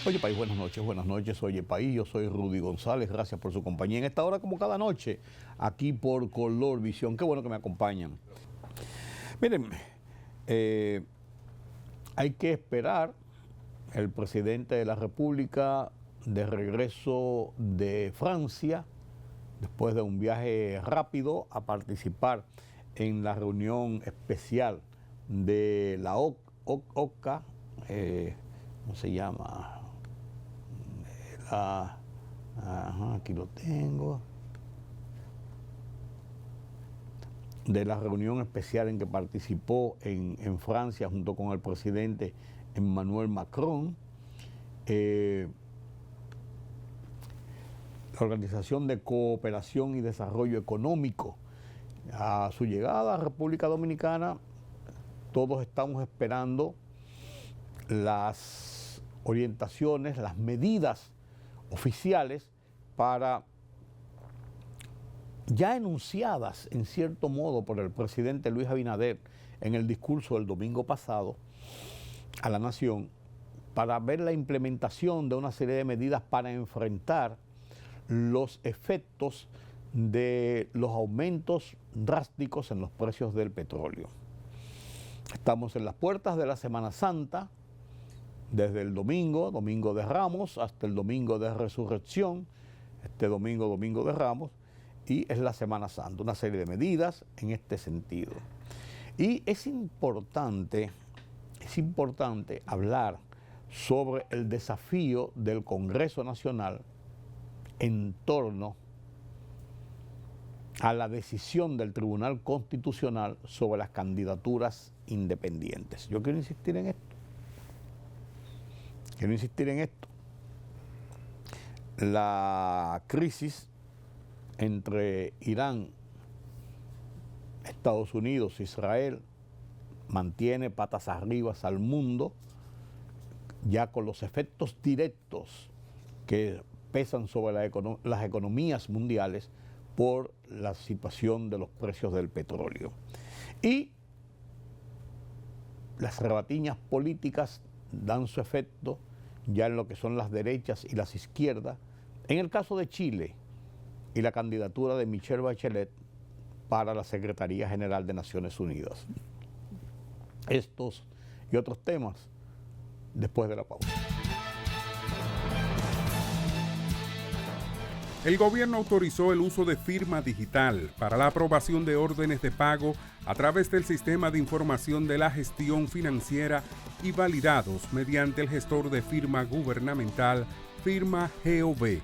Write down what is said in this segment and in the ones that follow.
Oye País, buenas noches, Oye País, yo soy Rudy González, gracias por su compañía en esta hora como cada noche, aquí por Color Visión, qué bueno que me acompañan. Miren, hay que esperar el presidente de la República de regreso de Francia, después de un viaje rápido a participar en la reunión especial de la OCA, ¿cómo se llama? Aquí lo tengo. De la reunión especial en que participó en Francia junto con el presidente Emmanuel Macron. La Organización de Cooperación y Desarrollo Económico. A su llegada a República Dominicana, todos estamos esperando las orientaciones, las medidas oficiales para, ya enunciadas en cierto modo por el presidente Luis Abinader en el discurso del domingo pasado a la nación, para ver la implementación de una serie de medidas para enfrentar los efectos de los aumentos drásticos en los precios del petróleo. Estamos en las puertas de la Semana Santa, desde el domingo de Ramos, hasta el domingo de Resurrección, este domingo de Ramos, y es la Semana Santa, una serie de medidas en este sentido. Y es importante hablar sobre el desafío del Congreso Nacional en torno a la decisión del Tribunal Constitucional sobre las candidaturas independientes. Yo quiero insistir en esto. La crisis entre Irán, Estados Unidos, Israel, mantiene patas arriba al mundo, ya con los efectos directos que pesan sobre las economías mundiales por la situación de los precios del petróleo. Y las rebatiñas políticas dan su efecto ya en lo que son las derechas y las izquierdas. En el caso de Chile y la candidatura de Michelle Bachelet para la Secretaría General de Naciones Unidas. Estos y otros temas después de la pausa. El gobierno autorizó el uso de firma digital para la aprobación de órdenes de pago a través del sistema de información de la gestión financiera y validados mediante el gestor de firma gubernamental Firma GOV.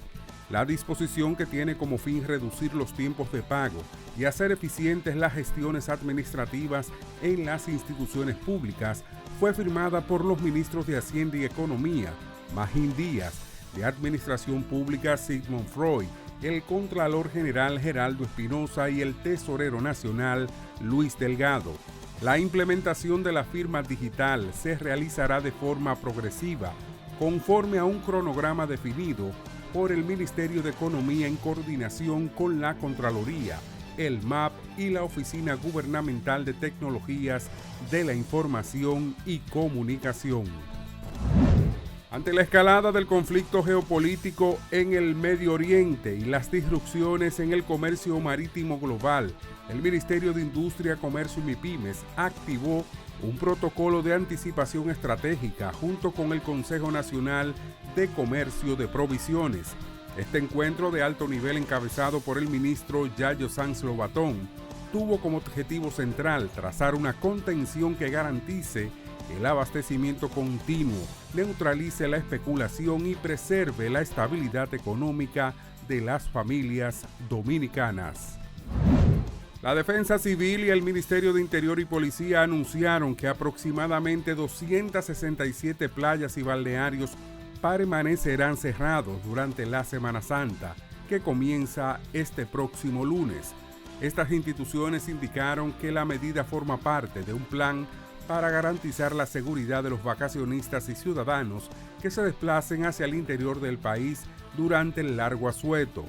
La disposición, que tiene como fin reducir los tiempos de pago y hacer eficientes las gestiones administrativas en las instituciones públicas, fue firmada por los ministros de Hacienda y Economía, Magín Díaz, de Administración Pública Sigmund Freud, el Contralor General Geraldo Espinosa y el Tesorero Nacional Luis Delgado. La implementación de la firma digital se realizará de forma progresiva, conforme a un cronograma definido por el Ministerio de Economía en coordinación con la Contraloría, el MAP y la Oficina Gubernamental de Tecnologías de la Información y Comunicación. Ante la escalada del conflicto geopolítico en el Medio Oriente y las disrupciones en el comercio marítimo global, el Ministerio de Industria, Comercio y MIPYMES activó un protocolo de anticipación estratégica junto con el Consejo Nacional de Comercio de Provisiones. Este encuentro de alto nivel, encabezado por el ministro Yayo Sanz Lobatón, tuvo como objetivo central trazar una contención que garantice el abastecimiento continuo, neutralice la especulación y preserve la estabilidad económica de las familias dominicanas. La Defensa Civil y el Ministerio de Interior y Policía anunciaron que aproximadamente 267 playas y balnearios permanecerán cerrados durante la Semana Santa, que comienza este próximo lunes. Estas instituciones indicaron que la medida forma parte de un plan para garantizar la seguridad de los vacacionistas y ciudadanos que se desplacen hacia el interior del país durante el largo asueto.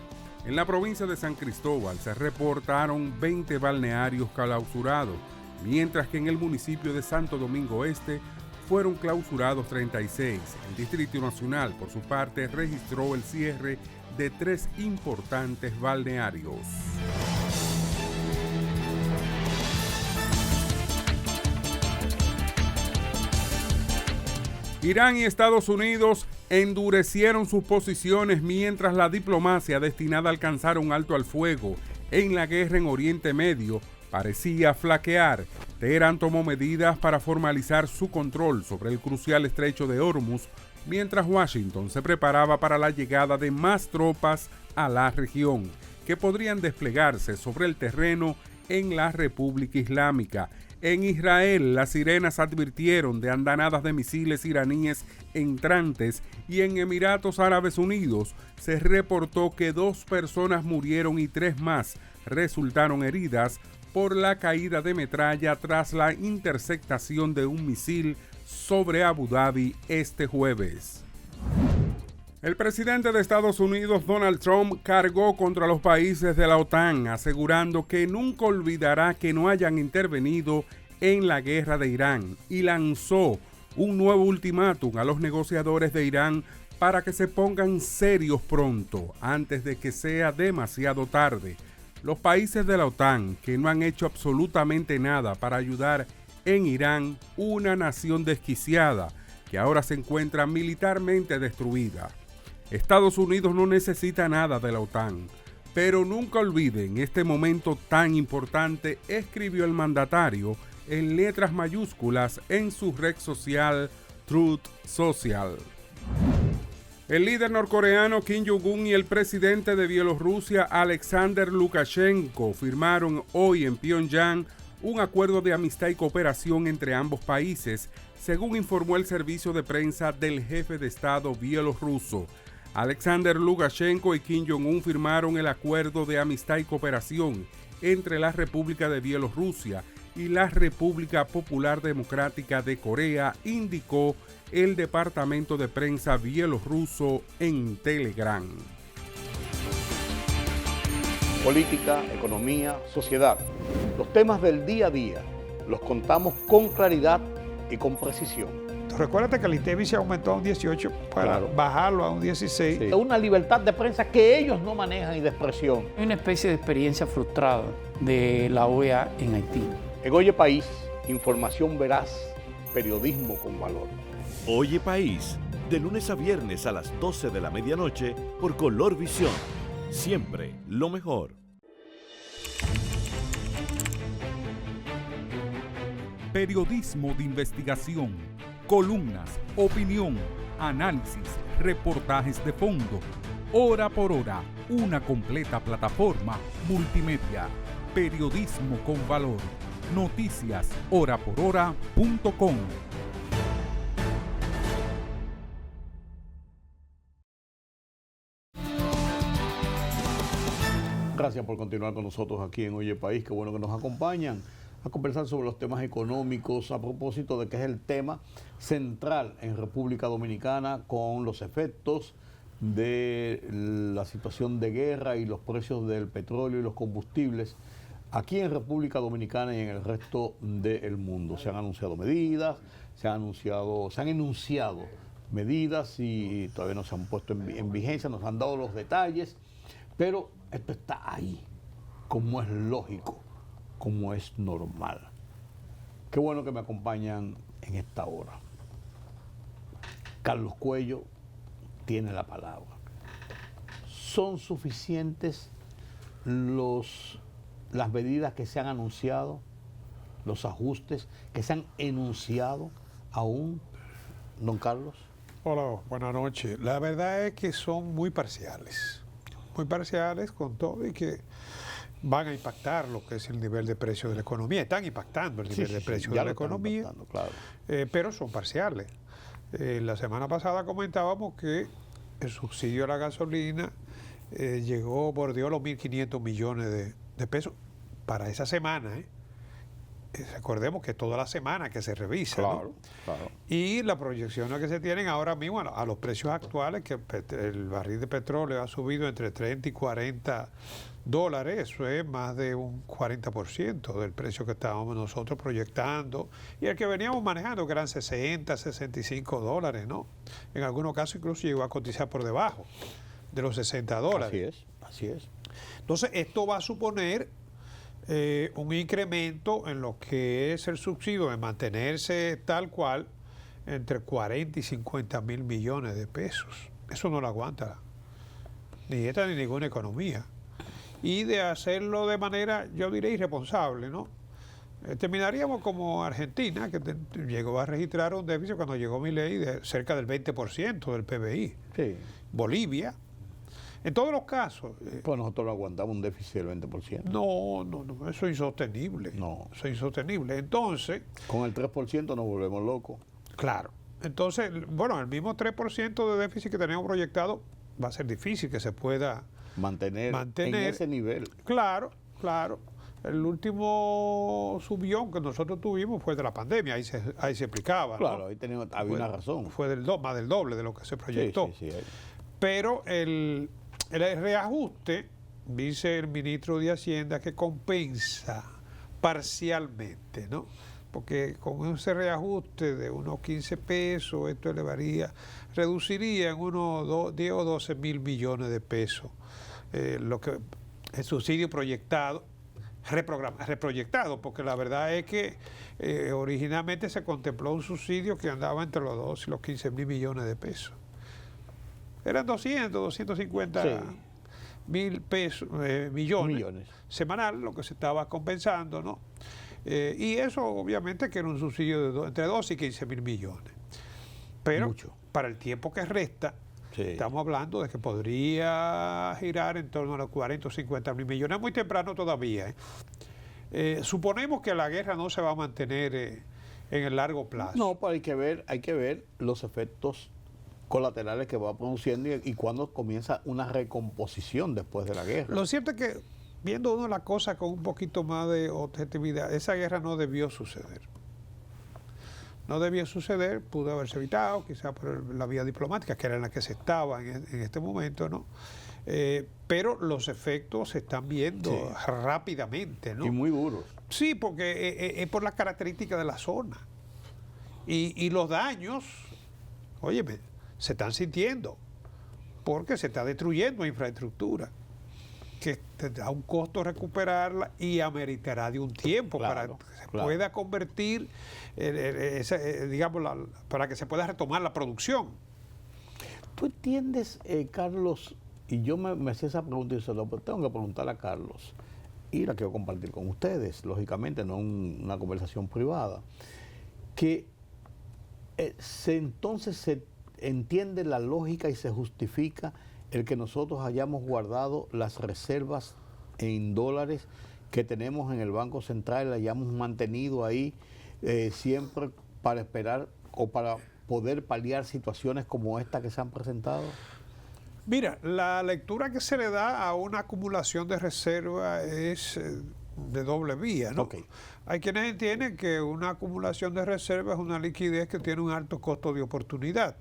En la provincia de San Cristóbal se reportaron 20 balnearios clausurados, mientras que en el municipio de Santo Domingo Este fueron clausurados 36. El Distrito Nacional, por su parte, registró el cierre de 3 importantes balnearios. Irán y Estados Unidos endurecieron sus posiciones mientras la diplomacia destinada a alcanzar un alto al fuego en la guerra en Oriente Medio parecía flaquear. Teherán tomó medidas para formalizar su control sobre el crucial estrecho de Hormuz, mientras Washington se preparaba para la llegada de más tropas a la región, que podrían desplegarse sobre el terreno en la República Islámica. En Israel, las sirenas advirtieron de andanadas de misiles iraníes entrantes y en Emiratos Árabes Unidos se reportó que 2 personas murieron y 3 más resultaron heridas por la caída de metralla tras la interceptación de un misil sobre Abu Dhabi este jueves. El presidente de Estados Unidos, Donald Trump, cargó contra los países de la OTAN, asegurando que nunca olvidará que no hayan intervenido en la guerra de Irán y lanzó un nuevo ultimátum a los negociadores de Irán para que se pongan serios pronto, antes de que sea demasiado tarde. Los países de la OTAN, que no han hecho absolutamente nada para ayudar en Irán, una nación desquiciada que ahora se encuentra militarmente destruida. Estados Unidos no necesita nada de la OTAN, pero nunca olviden este momento tan importante, escribió el mandatario en letras mayúsculas en su red social Truth Social. El líder norcoreano Kim Jong-un y el presidente de Bielorrusia Alexander Lukashenko firmaron hoy en Pyongyang un acuerdo de amistad y cooperación entre ambos países, según informó el servicio de prensa del jefe de Estado bielorruso. Alexander Lukashenko y Kim Jong-un firmaron el acuerdo de amistad y cooperación entre la República de Bielorrusia y la República Popular Democrática de Corea, indicó el departamento de prensa bielorruso en Telegram. Política, economía, sociedad. Los temas del día a día los contamos con claridad y con precisión. Recuérdate que el INTEVI se aumentó a un 18 para bajarlo a un 16. Sí. Una libertad de prensa que ellos no manejan y de expresión. Hay una especie de experiencia frustrada de la OEA en Haití. En Oye País, información veraz, periodismo con valor. Oye País, de lunes a viernes a las 12 de la medianoche por Color Visión. Siempre lo mejor. Periodismo de investigación, columnas, opinión, análisis, reportajes de fondo. Hora por hora, una completa plataforma multimedia. Periodismo con valor. Noticias horaporhora.com. Gracias por continuar con nosotros aquí en Oye País. Qué bueno que nos acompañan a conversar sobre los temas económicos a propósito de que es el tema central en República Dominicana con los efectos de la situación de guerra y los precios del petróleo y los combustibles aquí en República Dominicana y en el resto del mundo. Se han anunciado medidas, se han enunciado medidas y todavía no se han puesto en vigencia, nos han dado los detalles, pero esto está ahí, como es lógico, como es normal. Qué bueno que me acompañan en esta hora. Carlos Cuello tiene la palabra. ¿Son suficientes las medidas que se han anunciado, los ajustes que se han enunciado aún, don Carlos? Hola, buenas noches. La verdad es que son muy parciales con todo y que van a impactar lo que es el nivel de precio de la economía. Están impactando el nivel de precio de la economía, claro. Pero son parciales. La semana pasada comentábamos que el subsidio a la gasolina bordeó los 1.500 millones de pesos para esa semana, recordemos que toda la semana que se revisa, Claro, ¿no? claro. Y las proyecciones que se tienen ahora mismo a los precios actuales, que el barril de petróleo ha subido entre 30 y 40 dólares, eso es más de un 40% del precio que estábamos nosotros proyectando, y el que veníamos manejando, que eran 60, 65 dólares, ¿no? En algunos casos incluso llegó a cotizar por debajo de los 60 dólares. Así es, así es. Entonces, esto va a suponer un incremento en lo que es el subsidio de mantenerse tal cual entre 40 y 50 mil millones de pesos. Eso no lo aguanta ni esta ni ninguna economía. Y de hacerlo de manera, yo diré, irresponsable, ¿no? Terminaríamos como Argentina, que llegó a registrar un déficit cuando llegó Milei de cerca del 20% del PBI. Sí. Bolivia. En todos los casos. Pues nosotros lo aguantamos un déficit del 20%. No, eso es insostenible. No. Eso es insostenible. Entonces, Con el 3% nos volvemos locos. claro. Entonces, bueno, el mismo 3% de déficit que teníamos proyectado va a ser difícil que se pueda Mantener en ese nivel. Claro, claro. El último subión que nosotros tuvimos fue de la pandemia, ahí se explicaba. Claro, ¿no? ahí había una razón. Fue más del doble de lo que se proyectó. Sí. Pero el reajuste, dice el ministro de Hacienda, que compensa parcialmente, ¿no? Porque con ese reajuste de unos 15 pesos, esto reduciría en unos 10 o 12 mil millones de pesos lo que el subsidio proyectado, reproyectado, porque la verdad es que originalmente se contempló un subsidio que andaba entre los 2 y los 15 mil millones de pesos. Eran 250 mil pesos, millones semanal, lo que se estaba compensando, ¿no? Y eso obviamente que era un subsidio de entre 12 y 15 mil millones. Pero para el tiempo que resta, estamos hablando de que podría girar en torno a los 40 o 50 mil millones. Es muy temprano todavía. Suponemos que la guerra no se va a mantener en el largo plazo. No, pues hay que ver los efectos colaterales que va produciendo y cuándo comienza una recomposición después de la guerra. Lo cierto es que, viendo uno la cosa con un poquito más de objetividad, esa guerra no debió suceder. No debió suceder, pudo haberse evitado, quizás por la vía diplomática, que era en la que se estaba en este momento, ¿no? Pero los efectos se están viendo rápidamente, ¿no? Y muy duros. Sí, porque es por las características de la zona. Y los daños, óyeme, se están sintiendo, porque se está destruyendo infraestructura, que te da un costo recuperarla y ameritará de un tiempo para que se pueda convertir, digamos, para que se pueda retomar la producción. ¿Tú entiendes, Carlos? Y yo me hacía esa pregunta y tengo que preguntar a Carlos, y la quiero compartir con ustedes, lógicamente, no una conversación privada, que entonces se entiende la lógica y se justifica el que nosotros hayamos guardado las reservas en dólares que tenemos en el Banco Central, la hayamos mantenido ahí siempre para esperar o para poder paliar situaciones como esta que se han presentado? Mira, la lectura que se le da a una acumulación de reservas es de doble vía, ¿no? Okay. Hay quienes entienden que una acumulación de reservas es una liquidez que tiene un alto costo de oportunidad.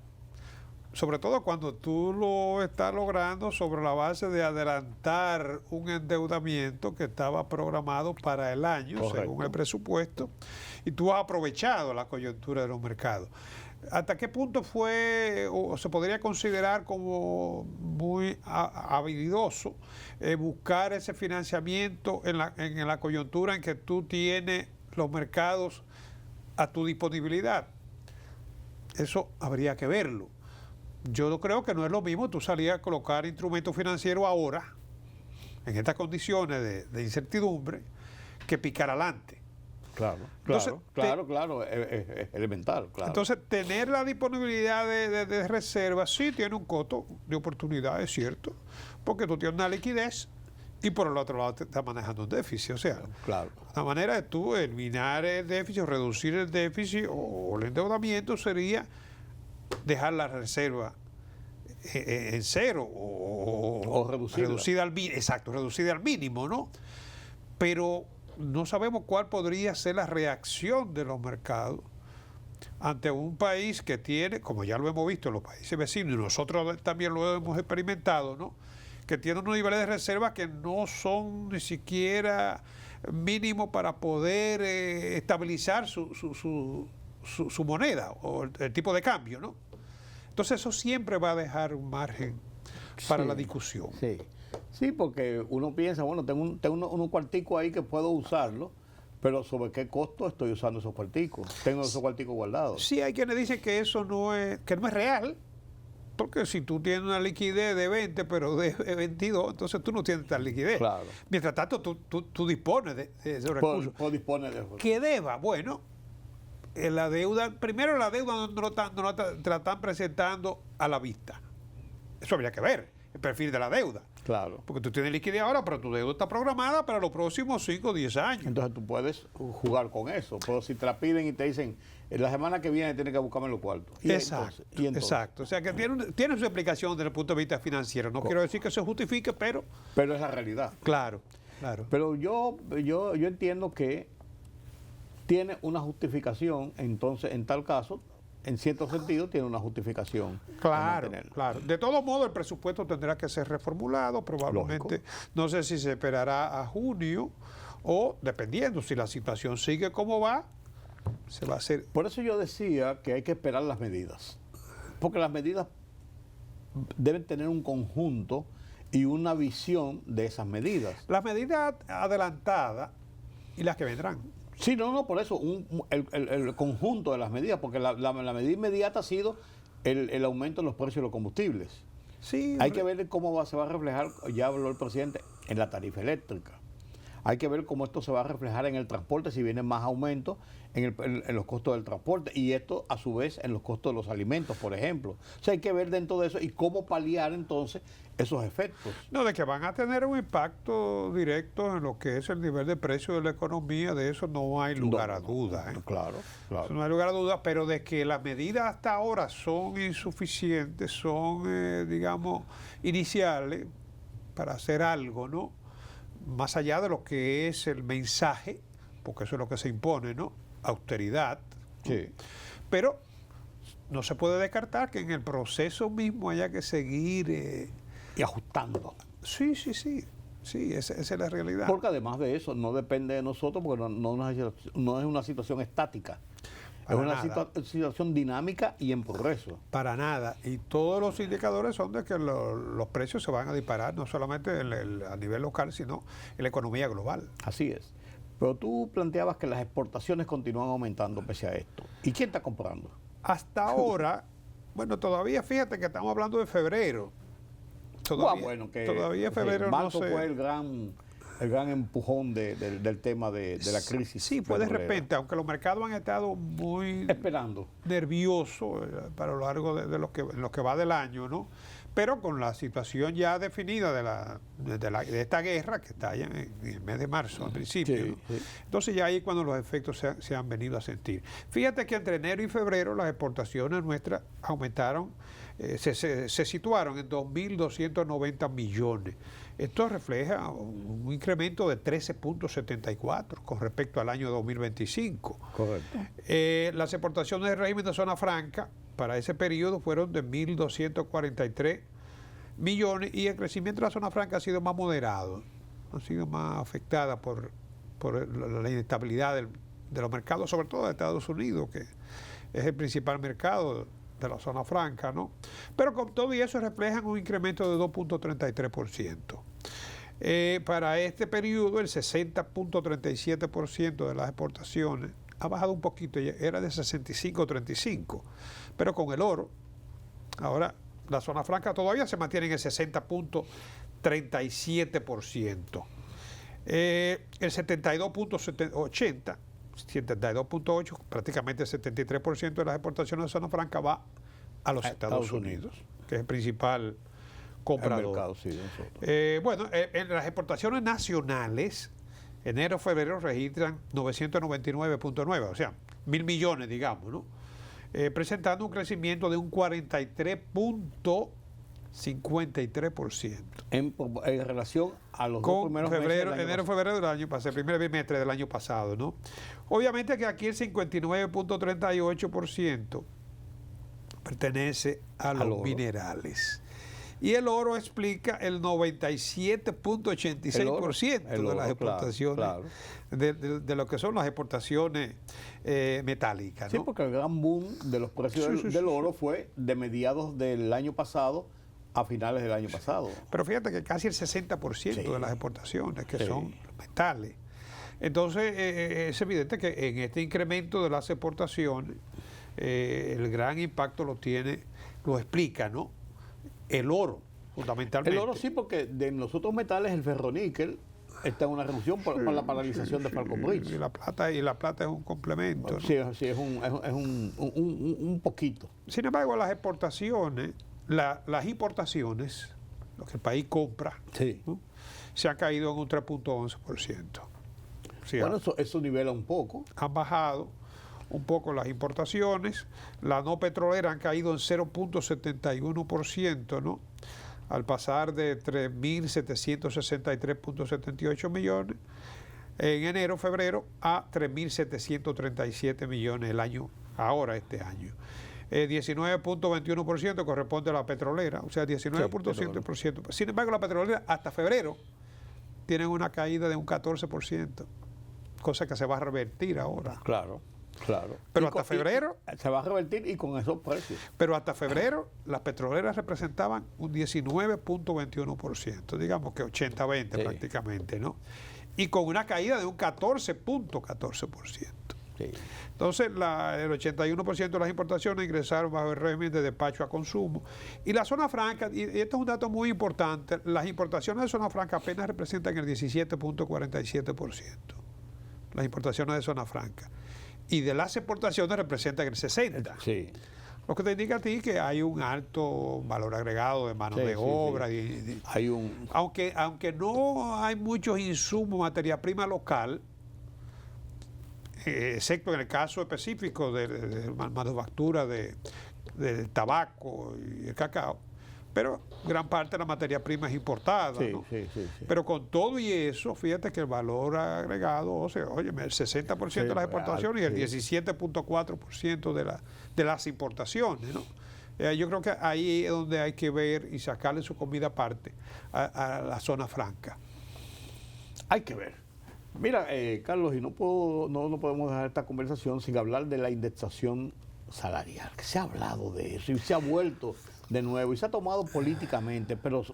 Sobre todo cuando tú lo estás logrando sobre la base de adelantar un endeudamiento que estaba programado para el año, correcto, según el presupuesto, y tú has aprovechado la coyuntura de los mercados. ¿Hasta qué punto fue o se podría considerar como muy habilidoso buscar ese financiamiento en la coyuntura en que tú tienes los mercados a tu disponibilidad? Eso habría que verlo. Yo creo que no es lo mismo tú salir a colocar instrumentos financieros ahora, en estas condiciones de incertidumbre, que picar adelante. Claro, es elemental, claro. Entonces, tener la disponibilidad de reservas sí tiene un costo de oportunidad, es cierto, porque tú tienes una liquidez y por el otro lado te estás manejando un déficit. O sea, la manera de tú eliminar el déficit o reducir el déficit o el endeudamiento sería dejar la reserva en cero o reducida al mínimo, ¿no? Pero no sabemos cuál podría ser la reacción de los mercados ante un país que tiene, como ya lo hemos visto en los países vecinos, y nosotros también lo hemos experimentado, ¿no?, que tiene unos niveles de reserva que no son ni siquiera mínimos para poder estabilizar su moneda o el tipo de cambio, ¿no? Entonces eso siempre va a dejar un margen para la discusión. Sí. Sí, porque uno piensa, bueno, tengo unos cuarticos ahí que puedo usarlo, pero ¿sobre qué costo estoy usando esos cuarticos? Tengo esos cuarticos guardados. Sí, hay quienes dicen que eso no es real, porque si tú tienes una liquidez de 20, pero de 22, entonces tú no tienes tal liquidez. Claro. Mientras tanto, tú dispones de esos recursos. Dispone de eso. ¿Qué deba? Bueno, la deuda, primero la deuda no te la están presentando a la vista. Eso habría que ver, el perfil de la deuda. Claro. Porque tú tienes liquidez ahora, pero tu deuda está programada para los próximos 5 o 10 años. Entonces tú puedes jugar con eso. Pero si te la piden y te dicen, la semana que viene tienes que buscarme los cuartos. Exacto. Exacto. O sea que tiene su explicación desde el punto de vista financiero. No quiero decir que se justifique, pero... Pero es la realidad. Claro, claro. Pero yo entiendo que tiene una justificación, entonces en tal caso, en cierto sentido, tiene una justificación. Claro, claro. De todo modo, el presupuesto tendrá que ser reformulado, probablemente. Lógico. No sé si se esperará a junio o, dependiendo, si la situación sigue como va, se va a hacer. Por eso yo decía que hay que esperar las medidas. Porque las medidas deben tener un conjunto y una visión de esas medidas. Las medidas adelantadas y las que vendrán. Sí, no, por eso, el conjunto de las medidas, porque la medida inmediata ha sido el aumento en los precios de los combustibles. Sí, hay que ver cómo se va a reflejar, ya habló el presidente, en la tarifa eléctrica. Hay que ver cómo esto se va a reflejar en el transporte, si vienen más aumentos en los costos del transporte, y esto a su vez en los costos de los alimentos, por ejemplo. O sea, hay que ver dentro de eso y cómo paliar entonces esos efectos. No, de que van a tener un impacto directo en lo que es el nivel de precio de la economía, de eso no hay lugar a duda. Claro. Eso no hay lugar a duda, pero de que las medidas hasta ahora son insuficientes, son, digamos, iniciales para hacer algo, ¿no? Más allá de lo que es el mensaje, porque eso es lo que se impone, ¿no? Austeridad. Sí. Pero no se puede descartar que en el proceso mismo haya que seguir... y ajustando. Sí, esa es la realidad. Porque además de eso, no depende de nosotros, porque no es una situación estática. Es una situación dinámica y en progreso. Para nada. Y todos los indicadores son de que los precios se van a disparar, no solamente a nivel local, sino en la economía global. Así es. Pero tú planteabas que las exportaciones continúan aumentando pese a esto. ¿Y quién está comprando? Hasta ahora, bueno, todavía fíjate que estamos hablando de febrero. Todavía febrero marzo no sé. Fue el gran empujón del tema de la crisis. Sí, pues de repente, aunque los mercados han estado muy nerviosos para lo largo de lo que va del año, ¿no? Pero con la situación ya definida de esta guerra, que está allá en el mes de marzo, al principio, sí, ¿no? Sí. Entonces ya ahí cuando los efectos se han venido a sentir. Fíjate que entre enero y febrero las exportaciones nuestras aumentaron, se situaron en 2.290 millones. Esto refleja un incremento de 13.74 con respecto al año 2025. Correcto. Las exportaciones de régimen de zona franca para ese periodo fueron de 1.243 millones y el crecimiento de la zona franca ha sido más moderado, ha sido más afectada por la inestabilidad de los mercados, sobre todo de Estados Unidos, que es el principal mercado de la zona franca, ¿no? Pero con todo y eso reflejan un incremento de 2.33%. Para este periodo, el 60.37% de las exportaciones ha bajado un poquito, era de 65.35%, pero con el oro, ahora la zona franca todavía se mantiene en el 60.37%. El 72.8%, prácticamente el 73% de las exportaciones de zona franca va a los Estados Unidos, que es el principal comprador. El mercado, sí, bueno, en las exportaciones nacionales, enero-febrero registran 999.9, o sea, 1.000 millones, digamos, ¿no? Presentando un crecimiento de un 43.7%. 53%. En relación a los dos Con primeros meses del año enero, pasado. febrero del año pasado, el primer bimestre del año pasado, ¿no? Obviamente que aquí el 59.38% pertenece a los oro. minerales. Y el oro explica el 97.86% El de oro, las exportaciones, claro. de lo que son las exportaciones metálicas, Sí, ¿no? porque el gran boom de los precios del oro fue de mediados del año pasado a finales del año pasado. Pero fíjate que casi el 60% Sí. de las exportaciones que Sí. son metales. Entonces, es evidente que en este incremento de las exportaciones, el gran impacto lo explica, ¿no? El oro, fundamentalmente. El oro sí, porque de los otros metales, el ferroníquel está en una reducción por la paralización de Falcon Bridge. Y la plata es un complemento, ¿no? Sí, es un poquito. Sin embargo, las exportaciones, las importaciones, lo que el país compra, Sí. ¿no? Se han caído en un 3.11%. Sí, Bueno, eso nivela un poco. han bajado un poco las importaciones, las no petroleras han caído en 0.71%, ¿no? Al pasar de 3.763.78 millones en enero, febrero, a 3.737 millones el año, este año. 19.21% corresponde a la petrolera, o sea, 19.7%. Sin embargo, la petrolera hasta febrero tienen una caída de un 14%, cosa que se va a revertir ahora. Claro, claro. Pero Y hasta con- febrero, se va a revertir y con esos precios. pero hasta febrero las petroleras representaban un 19.21%, digamos que 80-20 Sí. prácticamente, ¿no? Y con una caída de un 14.14%. Sí. Entonces, el 81% de las importaciones ingresaron bajo el régimen de despacho a consumo. Y la zona franca, y esto es un dato muy importante, las importaciones de zona franca apenas representan el 17.47%. Las importaciones de zona franca. Y de las exportaciones representan el 60%. Sí. Lo que te indica a ti que hay un alto valor agregado de mano Sí, de sí, obra. sí. Hay un... Aunque no hay muchos insumos, materia prima local, excepto en el caso específico de manufactura del tabaco y el cacao, pero gran parte de la materia prima es importada, Sí, ¿no? sí. Pero con todo y eso, fíjate que el valor agregado, o sea, óyeme, el 60% de las exportaciones y el 17.4% de las importaciones, ¿no? Yo creo que ahí es donde hay que ver y sacarle su comida aparte a la zona franca. Hay que ver. Mira, Carlos, y no podemos dejar esta conversación sin hablar de la indexación salarial, que se ha hablado de eso y se ha vuelto de nuevo y se ha tomado políticamente, pero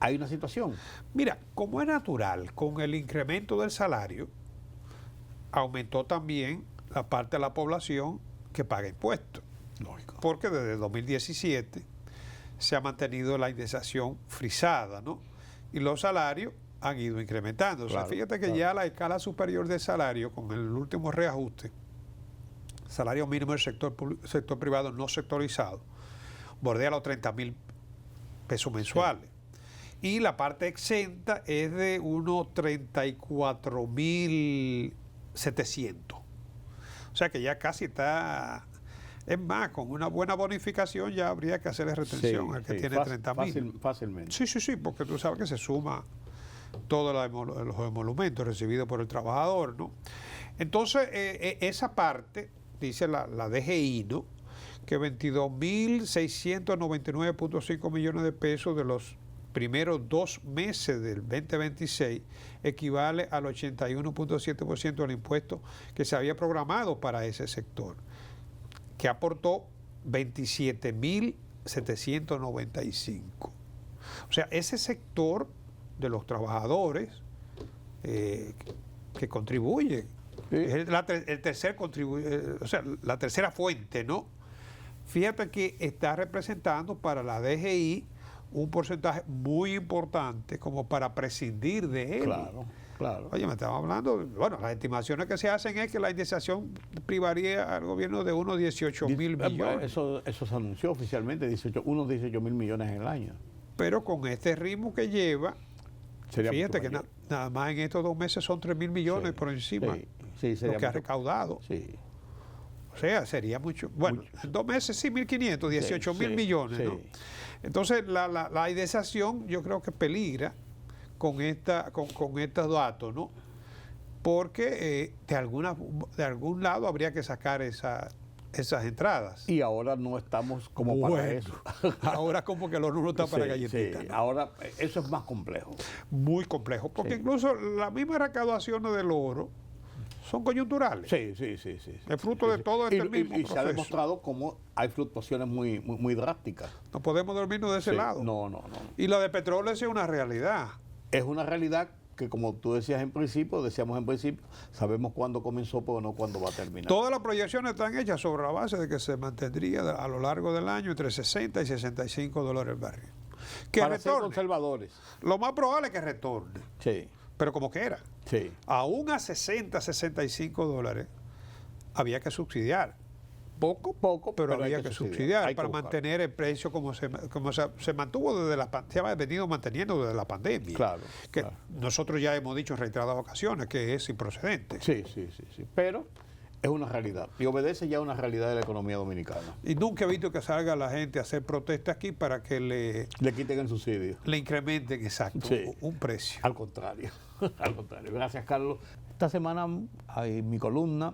hay una situación. Mira, como es natural, con el incremento del salario, aumentó también la parte de la población que paga impuestos. Lógico. Porque desde 2017 se ha mantenido la indexación frisada, ¿no? Y los salarios han ido incrementando. Claro, o sea, fíjate que claro. ya la escala superior de salario, con el último reajuste, salario mínimo del sector privado no sectorizado, bordea los 30.000 pesos mensuales. Y la parte exenta es de unos 34.700. O sea que ya casi está. Es más, con una buena bonificación ya habría que hacerle retención al que tiene 30.000. Fácilmente. Sí, porque tú sabes que se suma todos los emolumentos recibidos por el trabajador, ¿no? Entonces, esa parte, dice la DGI, ¿no? Que 22.699.5 millones de pesos de los primeros 2 meses del 2026 equivale al 81.7% del impuesto que se había programado para ese sector, que aportó 27.795. O sea, ese sector de los trabajadores que contribuye, Sí. es la tercera fuente, ¿no? Fíjate que está representando para la DGI un porcentaje muy importante como para prescindir de él. Claro. Oye, me estaba hablando, bueno, las estimaciones que se hacen es que la indexación privaría al gobierno de unos 18.000 millones. Eso se anunció oficialmente, unos 18.000 millones en el año. Pero con este ritmo que lleva, Sería fíjate mucho que mayor. nada más en estos 2 meses son 3.000 millones Sí, por encima sí, sería lo que ha mucho. recaudado. Sí. O sea, sería mucho. Bueno, en 2 meses sí, 1.500, 18.000 millones, sí. ¿no? Entonces, la indexación yo creo que peligra con estos datos, ¿no? Porque de algún lado habría que sacar esas entradas. Y ahora no estamos como para eso. Ahora como que el horno no está para galletitas. Sí. ¿no? Ahora eso es más complejo. Muy complejo, porque incluso las mismas recaudaciones del oro son coyunturales. Sí. Es fruto de todo este mismo y proceso. se ha demostrado cómo hay fluctuaciones muy drásticas. No podemos dormirnos de ese lado. No. Y la de petróleo es una realidad. Es una realidad que, como tú decíamos en principio, sabemos cuándo comenzó, pero no cuándo va a terminar. Todas las proyecciones están hechas sobre la base de que se mantendría a lo largo del año entre 60 y 65 dólares el barril. Que para ser retorne. conservadores. Lo más probable es que retorne. Sí. Pero como quiera. Sí. Aún a 60, 65 dólares había que subsidiar. Poco, pero había que subsidiar para mantener el precio como se mantuvo desde se ha venido manteniendo desde la pandemia. Claro. Que nosotros ya hemos dicho en reiteradas ocasiones que es improcedente. Sí. Pero es una realidad y obedece ya a una realidad de la economía dominicana. Y nunca he visto que salga la gente a hacer protesta aquí para que le quiten el subsidio. Le incrementen, exacto, un precio. Al contrario. Gracias, Carlos. Esta semana mi columna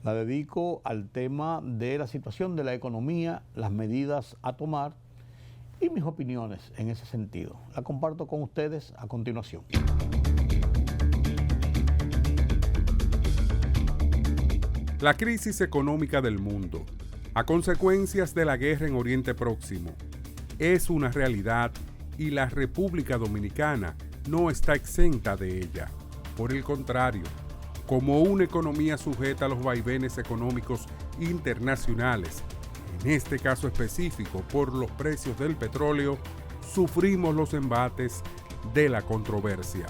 la dedico al tema de la situación de la economía, las medidas a tomar y mis opiniones en ese sentido. La comparto con ustedes a continuación. La crisis económica del mundo, a consecuencias de la guerra en Oriente Próximo, es una realidad y la República Dominicana no está exenta de ella. Por el contrario, como una economía sujeta a los vaivenes económicos internacionales, en este caso específico por los precios del petróleo, sufrimos los embates de la controversia.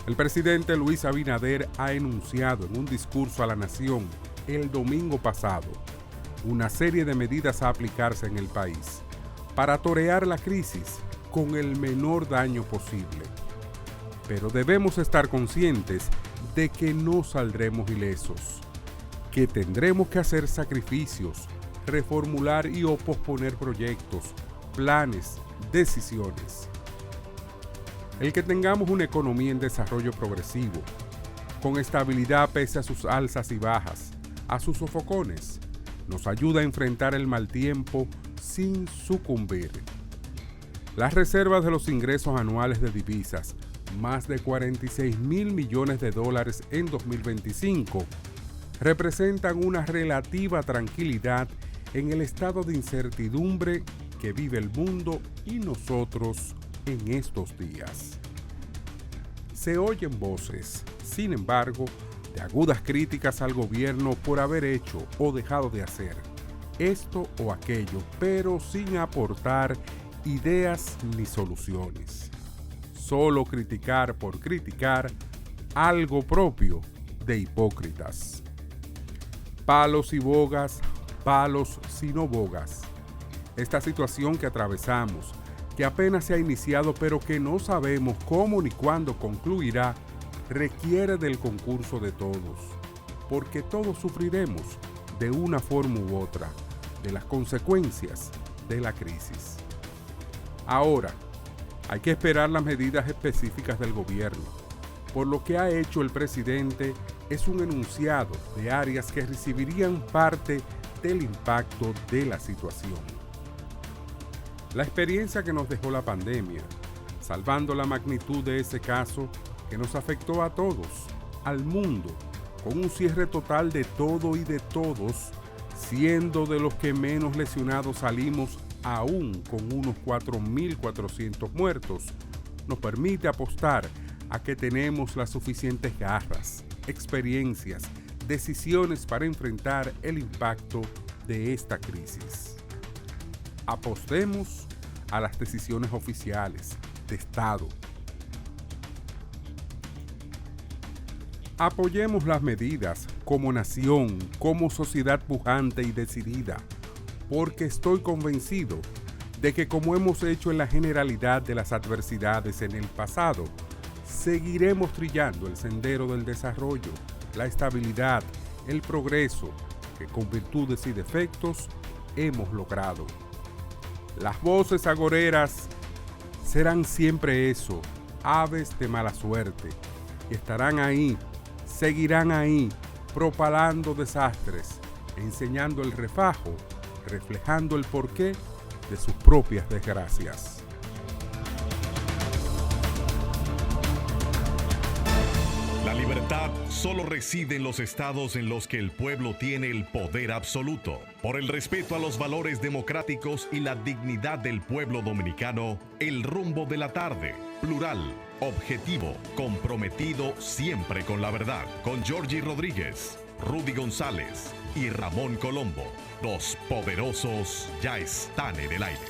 El presidente Luis Abinader ha enunciado en un discurso a la nación el domingo pasado una serie de medidas a aplicarse en el país para torear la crisis con el menor daño posible. Pero debemos estar conscientes de que no saldremos ilesos, que tendremos que hacer sacrificios, reformular y o posponer proyectos, planes, decisiones. El que tengamos una economía en desarrollo progresivo, con estabilidad pese a sus alzas y bajas, a sus sofocones, nos ayuda a enfrentar el mal tiempo sin sucumbir. Las reservas de los ingresos anuales de divisas, más de 46.000 millones de dólares en 2025, representan una relativa tranquilidad en el estado de incertidumbre que vive el mundo y nosotros en estos días. Se oyen voces, sin embargo, de agudas críticas al gobierno por haber hecho o dejado de hacer esto o aquello, pero sin aportar ideas ni soluciones. Solo criticar por criticar, algo propio de hipócritas. Palos y bogas, palos si no bogas. Esta situación que atravesamos, que apenas se ha iniciado pero que no sabemos cómo ni cuándo concluirá, requiere del concurso de todos, porque todos sufriremos de una forma u otra de las consecuencias de la crisis. Ahora, hay que esperar las medidas específicas del gobierno. Por lo que ha hecho el presidente es un enunciado de áreas que recibirían parte del impacto de la situación. La experiencia que nos dejó la pandemia, salvando la magnitud de ese caso que nos afectó a todos, al mundo, con un cierre total de todo y de todos, siendo de los que menos lesionados salimos aún con unos 4.400 muertos, nos permite apostar a que tenemos las suficientes garras, experiencias, decisiones para enfrentar el impacto de esta crisis. Apostemos a las decisiones oficiales de Estado. Apoyemos las medidas como nación, como sociedad pujante y decidida, porque estoy convencido de que, como hemos hecho en la generalidad de las adversidades en el pasado, seguiremos trillando el sendero del desarrollo, la estabilidad, el progreso, que con virtudes y defectos hemos logrado. Las voces agoreras serán siempre eso, aves de mala suerte, y estarán ahí, seguirán ahí, propalando desastres, enseñando el refajo, reflejando el porqué de sus propias desgracias. La libertad solo reside en los estados en los que el pueblo tiene el poder absoluto. Por el respeto a los valores democráticos y la dignidad del pueblo dominicano, El Rumbo de la Tarde, plural, objetivo, comprometido siempre con la verdad. Con Georgie Rodríguez, Rudy González y Ramón Colombo. Los poderosos ya están en el aire.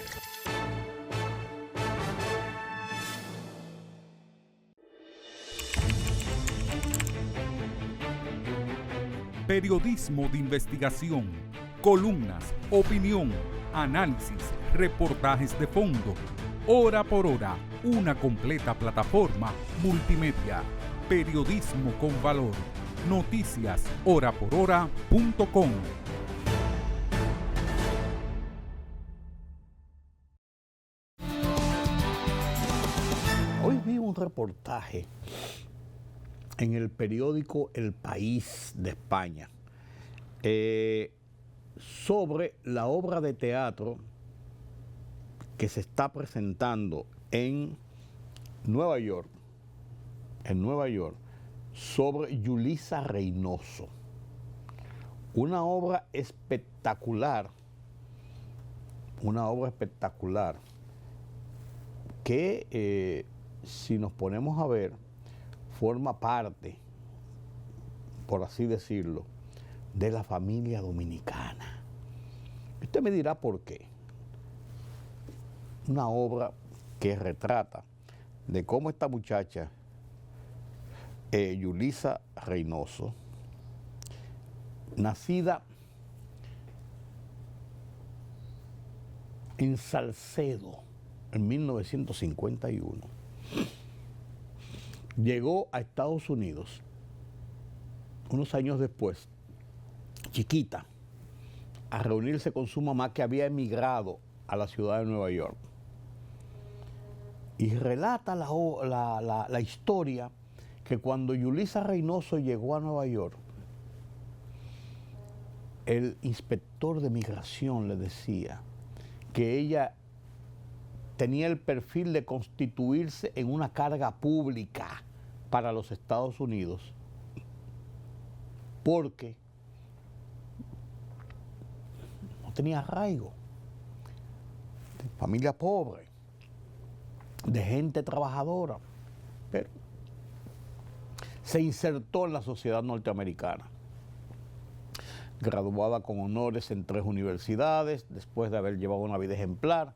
Periodismo de investigación, columnas, opinión, análisis, reportajes de fondo, hora por hora, una completa plataforma multimedia. Periodismo con valor. Noticias horaporhora.com. Hoy vi un reportaje en el periódico El País de España sobre la obra de teatro que se está presentando en Nueva York, sobre Yulisa Reynoso. Una obra espectacular que si nos ponemos a ver, forma parte, por así decirlo, de la familia dominicana. Usted me dirá por qué. Una obra que retrata de cómo esta muchacha, Yulisa Reynoso, nacida en Salcedo en 1951, llegó a Estados Unidos unos años después, chiquita, a reunirse con su mamá que había emigrado a la ciudad de Nueva York. Y relata la historia que cuando Yulisa Reynoso llegó a Nueva York, el inspector de migración le decía que ella tenía el perfil de constituirse en una carga pública para los Estados Unidos, porque no tenía arraigo, de familia pobre, de gente trabajadora, pero se insertó en la sociedad norteamericana. Graduada con honores en 3 universidades, después de haber llevado una vida ejemplar,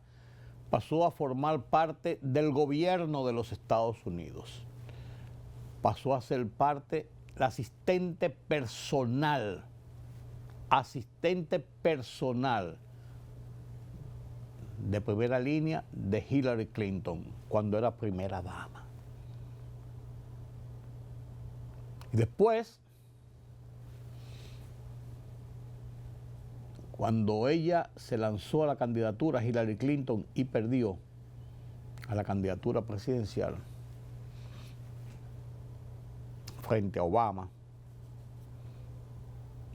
pasó a formar parte del gobierno de los Estados Unidos. Pasó a ser parte, la asistente personal de primera línea de Hillary Clinton, cuando era primera dama. Y después, cuando ella se lanzó a la candidatura, Hillary Clinton, y perdió a la candidatura presidencial frente a Obama,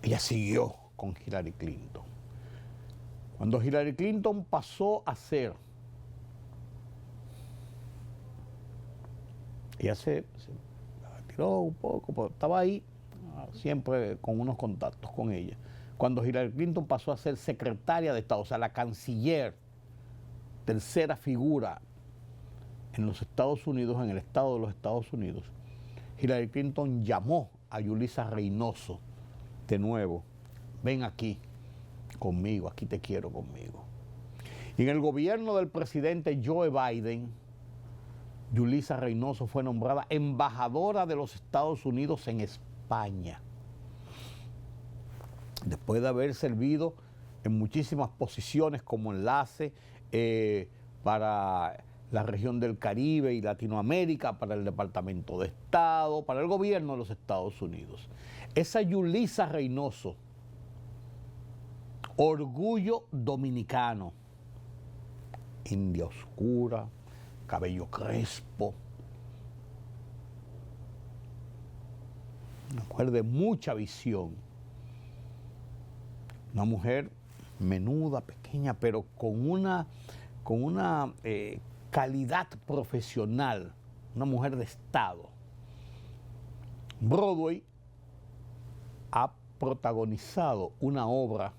ella siguió con Hillary Clinton. Cuando Hillary Clinton pasó a ser, ella se tiró un poco, pero estaba ahí siempre con unos contactos con ella. Cuando Hillary Clinton pasó a ser secretaria de Estado, o sea, la canciller, tercera figura en los Estados Unidos, en el Estado de los Estados Unidos, Hillary Clinton llamó a Yulisa Reynoso de nuevo: ven aquí conmigo, aquí te quiero conmigo. Y en el gobierno del presidente Joe Biden, Yulisa Reynoso fue nombrada embajadora de los Estados Unidos en España, después de haber servido en muchísimas posiciones como enlace para la región del Caribe y Latinoamérica, para el Departamento de Estado, para el gobierno de los Estados Unidos. Esa Yulisa Reynoso Orgullo dominicano. India oscura, cabello crespo. Una mujer de mucha visión. Una mujer menuda, pequeña, pero con una calidad profesional. Una mujer de Estado. Broadway ha protagonizado una obra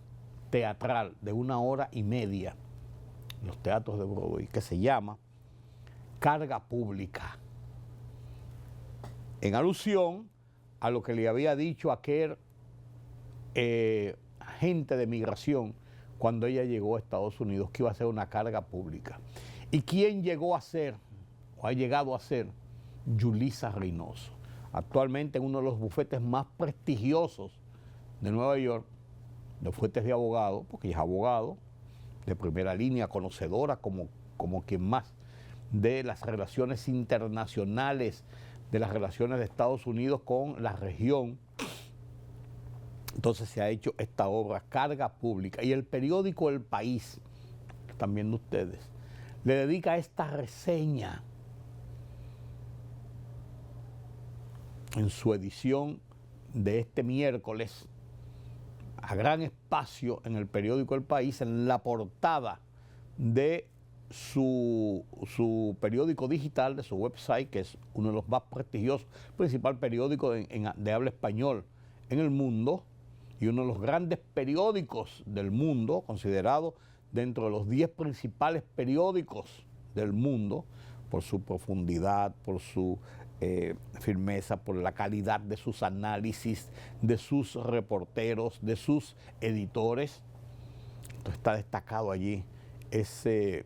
teatral de 1 hora y media en los teatros de Broadway que se llama Carga Pública, en alusión a lo que le había dicho aquel agente de migración cuando ella llegó a Estados Unidos, que iba a ser una carga pública. ¿Y quién llegó a ser, o ha llegado a ser? Yulisa Reynoso, actualmente en uno de los bufetes más prestigiosos de Nueva York, de bufetes de abogados, porque ella es abogado de primera línea, conocedora como quien más de las relaciones internacionales, de las relaciones de Estados Unidos con la región. Entonces se ha hecho esta obra, Carga Pública, y el periódico El País, que están viendo ustedes, le dedica esta reseña en su edición de este miércoles, a gran espacio en el periódico El País, en la portada de su periódico digital, de su website, que es uno de los más prestigiosos, principal periódico de habla español en el mundo, y uno de los grandes periódicos del mundo, considerado dentro de los 10 principales periódicos del mundo, por su profundidad, por su firmeza, por la calidad de sus análisis, de sus reporteros, de sus editores. Entonces está destacado allí ese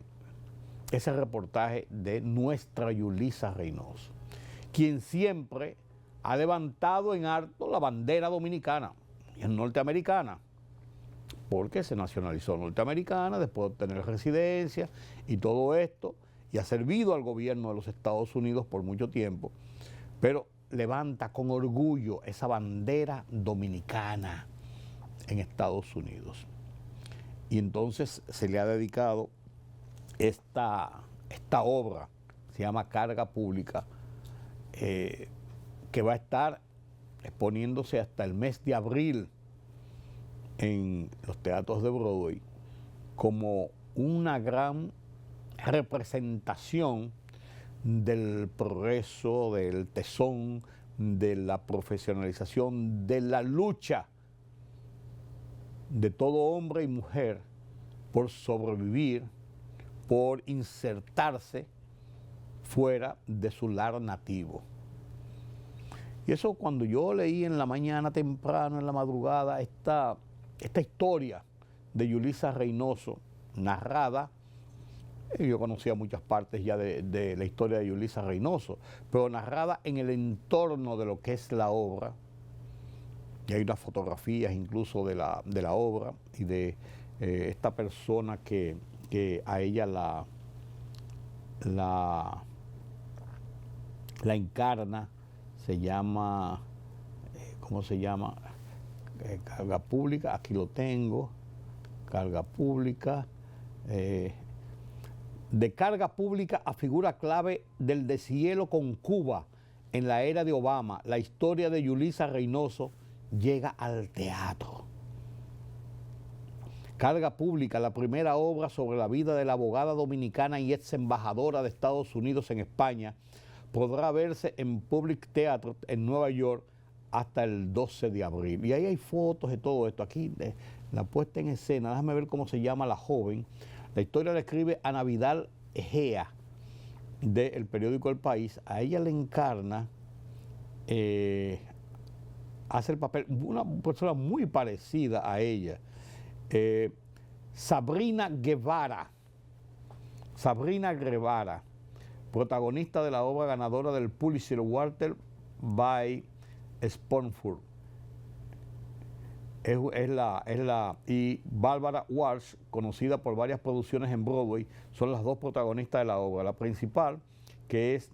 reportaje de nuestra Yulisa Reynoso, quien siempre ha levantado en alto la bandera dominicana y es norteamericana, porque se nacionalizó norteamericana después de obtener residencia y todo esto, y ha servido al gobierno de los Estados Unidos por mucho tiempo, pero levanta con orgullo esa bandera dominicana en Estados Unidos. Y entonces se le ha dedicado esta obra, se llama Carga Pública, que va a estar exponiéndose hasta el mes de abril en los teatros de Broadway como una gran representación del progreso, del tesón, de la profesionalización, de la lucha de todo hombre y mujer por sobrevivir, por insertarse fuera de su lar nativo. Y eso, cuando yo leí en la mañana temprano, en la madrugada, esta historia de Yulisa Reynoso, narrada, yo conocía muchas partes ya de la historia de Yulisa Reynoso, pero narrada en el entorno de lo que es la obra, y hay unas fotografías incluso de la obra y de esta persona que a ella la encarna, se llama, ¿cómo se llama? Carga Pública, aquí lo tengo, Carga Pública, de Carga Pública a figura clave del deshielo con Cuba en la era de Obama, la historia de Yulisa Reynoso llega al teatro. Carga Pública, la primera obra sobre la vida de la abogada dominicana y ex embajadora de Estados Unidos en España, podrá verse en Public Theatre en Nueva York hasta el 12 de abril. Y ahí hay fotos de todo esto. Aquí la puesta en escena, déjame ver cómo se llama la joven. La historia la escribe Ana Vidal Egea, del periódico El País. A ella le encarna, hace el papel, una persona muy parecida a ella, Sabrina Guevara, protagonista de la obra ganadora del Pulitzer Walter by Sponford. Y Barbara Walsh, conocida por varias producciones en Broadway, son las dos protagonistas de la obra. La principal, que es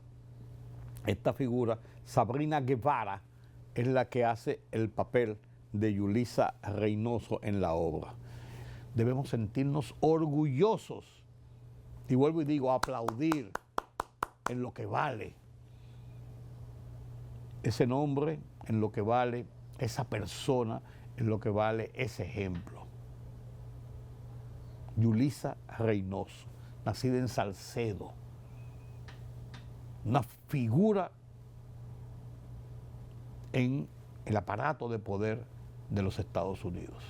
esta figura, Sabrina Guevara, es la que hace el papel de Yulisa Reynoso en la obra. debemos sentirnos orgullosos. Y vuelvo y digo, aplaudir en lo que vale ese nombre, en lo que vale esa persona, en lo que vale ese ejemplo. Yulisa Reynoso, nacida en Salcedo, una figura en el aparato de poder de los Estados Unidos.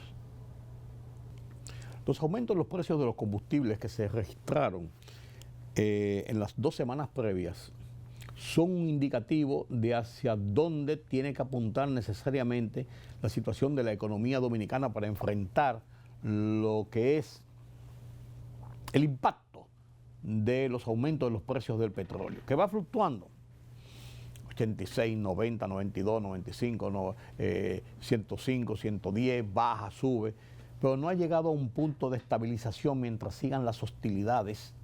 Los aumentos de los precios de los combustibles que se registraron en las 2 semanas previas son un indicativo de hacia dónde tiene que apuntar necesariamente la situación de la economía dominicana para enfrentar lo que es el impacto de los aumentos de los precios del petróleo, que va fluctuando. 86, 90, 92, 95, 105, 110, baja, sube, pero no ha llegado a un punto de estabilización mientras sigan las hostilidades,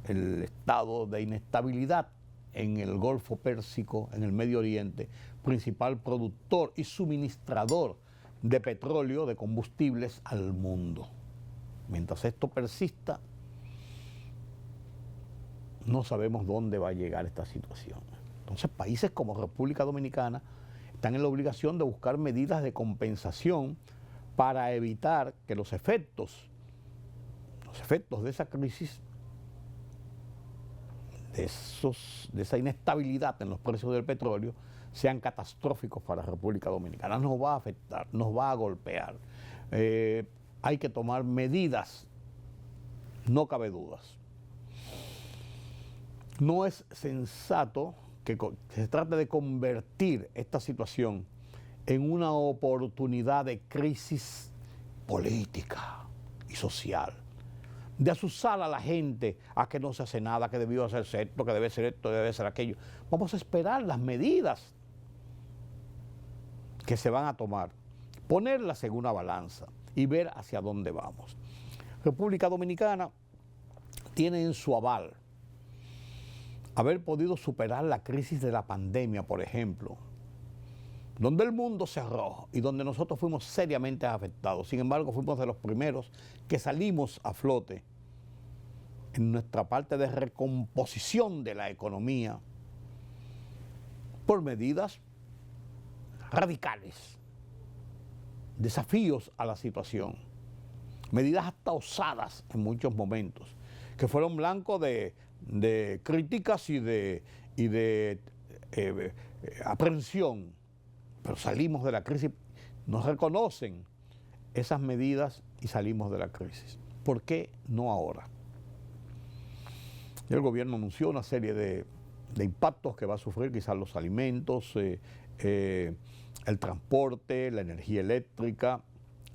el estado de inestabilidad en el Golfo Pérsico, en el Medio Oriente, principal productor y suministrador de petróleo, de combustibles al mundo. Mientras esto persista, no sabemos dónde va a llegar esta situación. Entonces, países como República Dominicana están en la obligación de buscar medidas de compensación para evitar que los efectos de esa crisis, de esa inestabilidad en los precios del petróleo, sean catastróficos para la República Dominicana. Nos va a afectar, nos va a golpear. Hay que tomar medidas, no cabe dudas. No es sensato que se trate de convertir esta situación en una oportunidad de crisis política y social, de asusar a la gente a que no se hace nada, que debió hacerse esto, que debe ser esto, debe ser aquello. Vamos a esperar las medidas que se van a tomar, ponerlas en una balanza y ver hacia dónde vamos. República Dominicana tiene en su aval haber podido superar la crisis de la pandemia, por ejemplo, donde el mundo cerró y donde nosotros fuimos seriamente afectados. Sin embargo, fuimos de los primeros que salimos a flote en nuestra parte de recomposición de la economía por medidas radicales, desafíos a la situación, medidas hasta osadas en muchos momentos, que fueron blanco de críticas y de aprehensión, pero salimos de la crisis, nos reconocen esas medidas y salimos de la crisis. ¿Por qué no ahora? El gobierno anunció una serie de impactos que va a sufrir quizás los alimentos, el transporte, la energía eléctrica,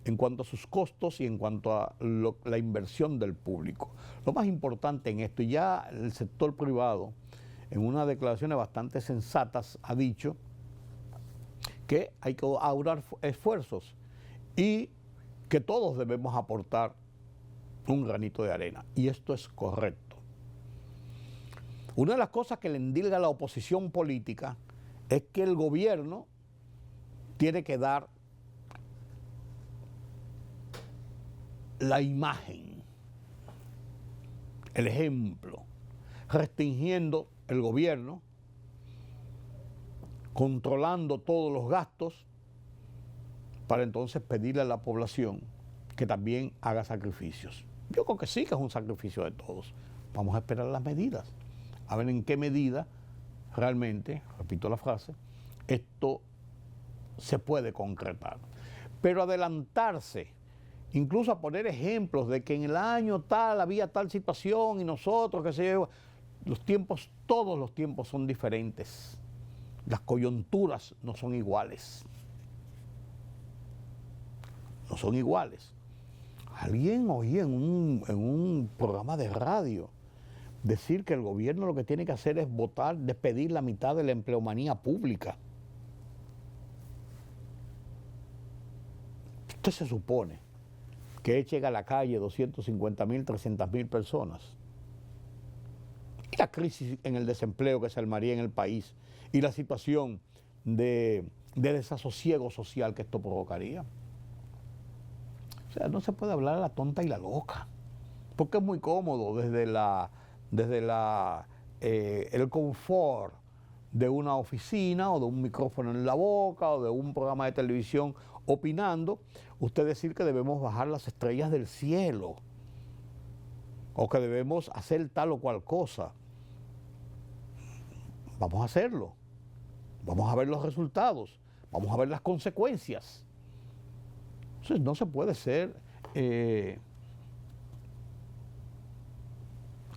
en cuanto a sus costos y en cuanto a la inversión del público. Lo más importante en esto, y ya el sector privado, en unas declaraciones bastante sensatas, ha dicho que hay que aunar esfuerzos y que todos debemos aportar un granito de arena. Y esto es correcto. Una de las cosas que le endilga a la oposición política es que el gobierno tiene que dar la imagen, el ejemplo, restringiendo el gobierno, controlando todos los gastos, para entonces pedirle a la población que también haga sacrificios. Yo creo que sí que es un sacrificio de todos. Vamos a esperar las medidas, a ver en qué medida realmente, repito la frase, esto se puede concretar. Pero adelantarse, incluso a poner ejemplos de que en el año tal había tal situación y nosotros, qué sé yo, todos los tiempos son diferentes. Las coyunturas no son iguales. No son iguales. Alguien oía en un programa de radio decir que el gobierno lo que tiene que hacer es despedir la mitad de la empleomanía pública. Usted se supone que echen a la calle 250.000, 300.000 personas. Y la crisis en el desempleo que se armaría en el país y la situación de desasosiego social que esto provocaría. O sea, no se puede hablar a la tonta y la loca, porque es muy cómodo desde el confort de una oficina o de un micrófono en la boca o de un programa de televisión opinando, usted decir que debemos bajar las estrellas del cielo o que debemos hacer tal o cual cosa. Vamos a hacerlo, vamos a ver los resultados, vamos a ver las consecuencias. Entonces no se puede ser,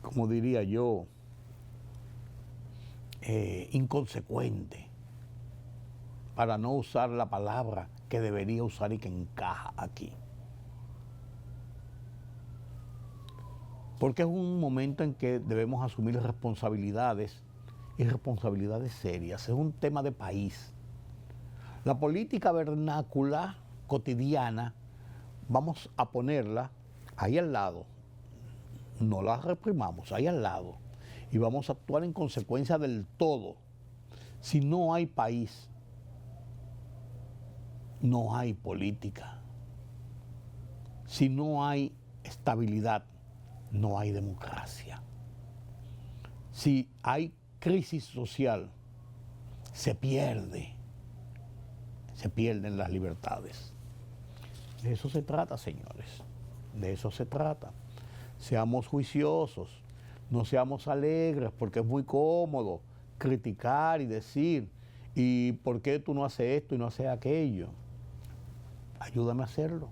como diría yo, inconsecuente, para no usar la palabra que debería usar y que encaja aquí. Porque es un momento en que debemos asumir responsabilidades y responsabilidades serias. Es un tema de país. La política vernácula, cotidiana, vamos a ponerla ahí al lado. No la reprimamos, ahí al lado. Y vamos a actuar en consecuencia del todo. Si no hay país, no hay política. Si no hay estabilidad, no hay democracia. Si hay crisis social, se pierden las libertades. De eso se trata, señores. De eso se trata. Seamos juiciosos. No seamos alegres, porque es muy cómodo criticar y decir, ¿y por qué tú no haces esto y no haces aquello? Ayúdame a hacerlo.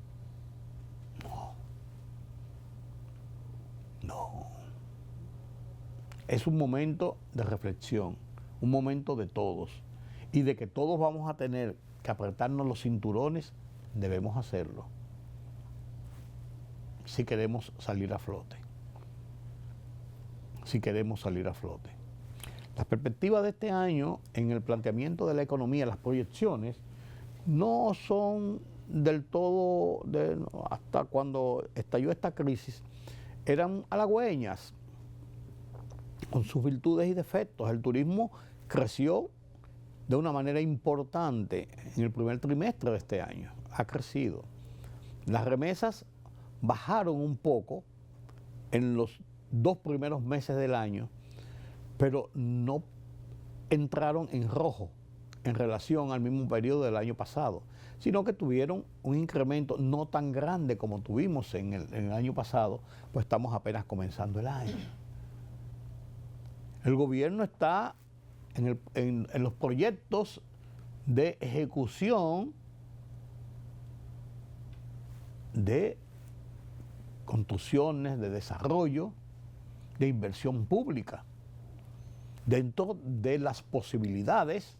No. Es un momento de reflexión, un momento de todos. Y de que todos vamos a tener que apretarnos los cinturones, debemos hacerlo. Si queremos salir a flote. Si queremos salir a flote. Las perspectivas de este año en el planteamiento de la economía, las proyecciones, no son del todo, hasta cuando estalló esta crisis, eran halagüeñas, con sus virtudes y defectos. El turismo creció de una manera importante en el primer trimestre de este año, ha crecido. Las remesas bajaron un poco en los 2 primeros meses del año, pero no entraron en rojo en relación al mismo periodo del año pasado, sino que tuvieron un incremento no tan grande como tuvimos en el año pasado, pues estamos apenas comenzando el año. El gobierno está en los proyectos de ejecución de construcciones, de desarrollo, de inversión pública, dentro de las posibilidades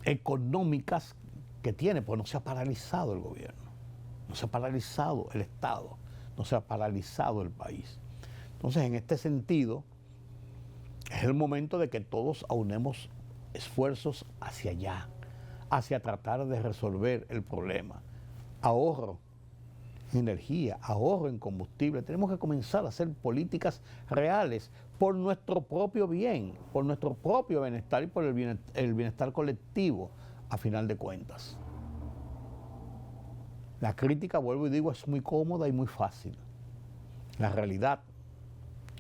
económicas que tiene, pues no se ha paralizado el gobierno, no se ha paralizado el Estado, no se ha paralizado el país. Entonces, en este sentido, es el momento de que todos aunemos esfuerzos hacia allá, hacia tratar de resolver el problema. Ahorro en energía, ahorro en combustible. Tenemos que comenzar a hacer políticas reales por nuestro propio bien, por nuestro propio bienestar y por el bienestar colectivo, a final de cuentas. La crítica, vuelvo y digo, es muy cómoda y muy fácil. La realidad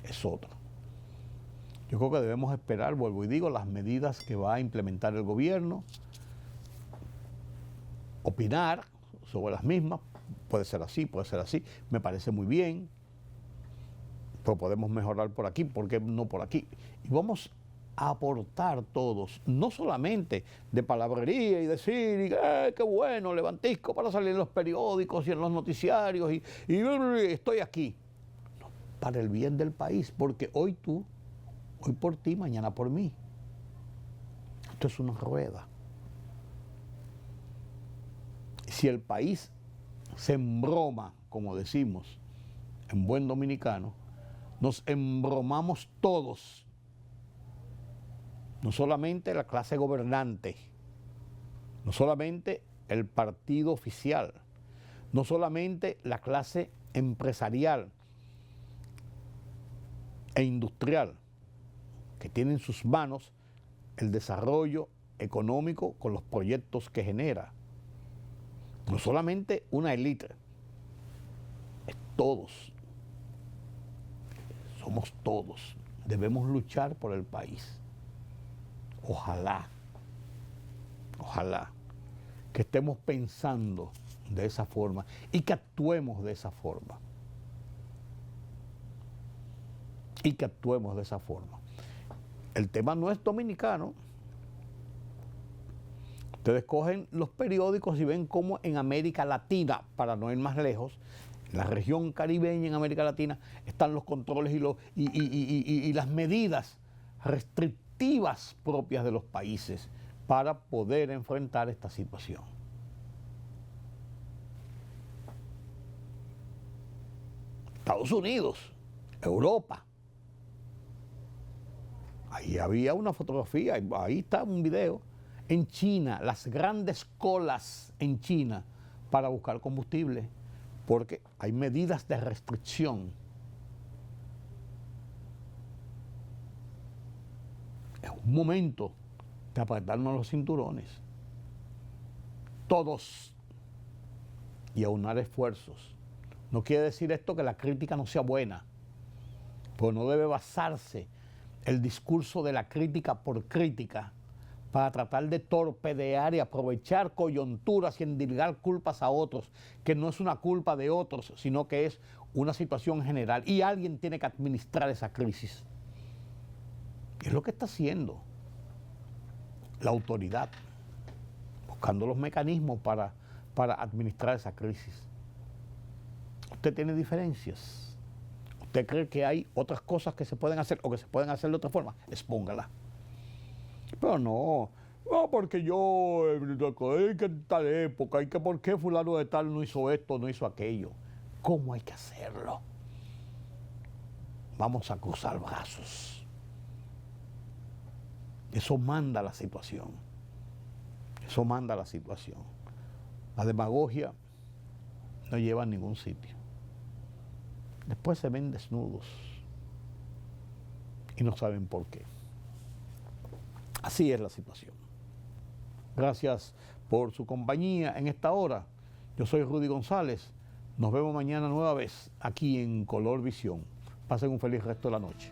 es otra. Yo creo que debemos esperar, vuelvo y digo, las medidas que va a implementar el gobierno, opinar sobre las mismas. Puede ser así, me parece muy bien, pero podemos mejorar por aquí, ¿por qué no por aquí? Y vamos a aportar todos, no solamente de palabrería y decir, qué bueno, levantisco para salir en los periódicos y en los noticiarios y estoy aquí. No, para el bien del país, porque hoy por ti, mañana por mí. Esto es una rueda. Si el país se embroma, como decimos en buen dominicano, nos embromamos todos, no solamente la clase gobernante, no solamente el partido oficial, no solamente la clase empresarial e industrial, que tiene en sus manos el desarrollo económico con los proyectos que genera, No solamente una élite, es todos. Somos todos. Debemos luchar por el país. Ojalá que estemos pensando de esa forma y que actuemos de esa forma. El tema no es dominicano. Ustedes cogen los periódicos y ven cómo en América Latina, para no ir más lejos, en la región caribeña, en América Latina, están los controles y las medidas restrictivas propias de los países para poder enfrentar esta situación. Estados Unidos, Europa. Ahí había una fotografía, ahí está un video. En China, las grandes colas en China para buscar combustible, porque hay medidas de restricción. Es un momento de apretarnos los cinturones, todos, y aunar esfuerzos. No quiere decir esto que la crítica no sea buena, pero no debe basarse el discurso de la crítica por crítica para tratar de torpedear y aprovechar coyunturas y endilgar culpas a otros, que no es una culpa de otros, sino que es una situación general. Y alguien tiene que administrar esa crisis. Y es lo que está haciendo la autoridad, buscando los mecanismos para administrar esa crisis. Usted tiene diferencias. ¿Usted cree que hay otras cosas que se pueden hacer o que se pueden hacer de otra forma? Expóngala. Pero no, porque yo, que en tal época, y que por qué fulano de tal no hizo esto, no hizo aquello. ¿Cómo hay que hacerlo? Vamos a cruzar brazos. Eso manda la situación. La demagogia no lleva a ningún sitio. Después se ven desnudos y no saben por qué. Así es la situación. Gracias por su compañía en esta hora. Yo soy Rudy González. Nos vemos mañana nueva vez aquí en Color Visión. Pasen un feliz resto de la noche.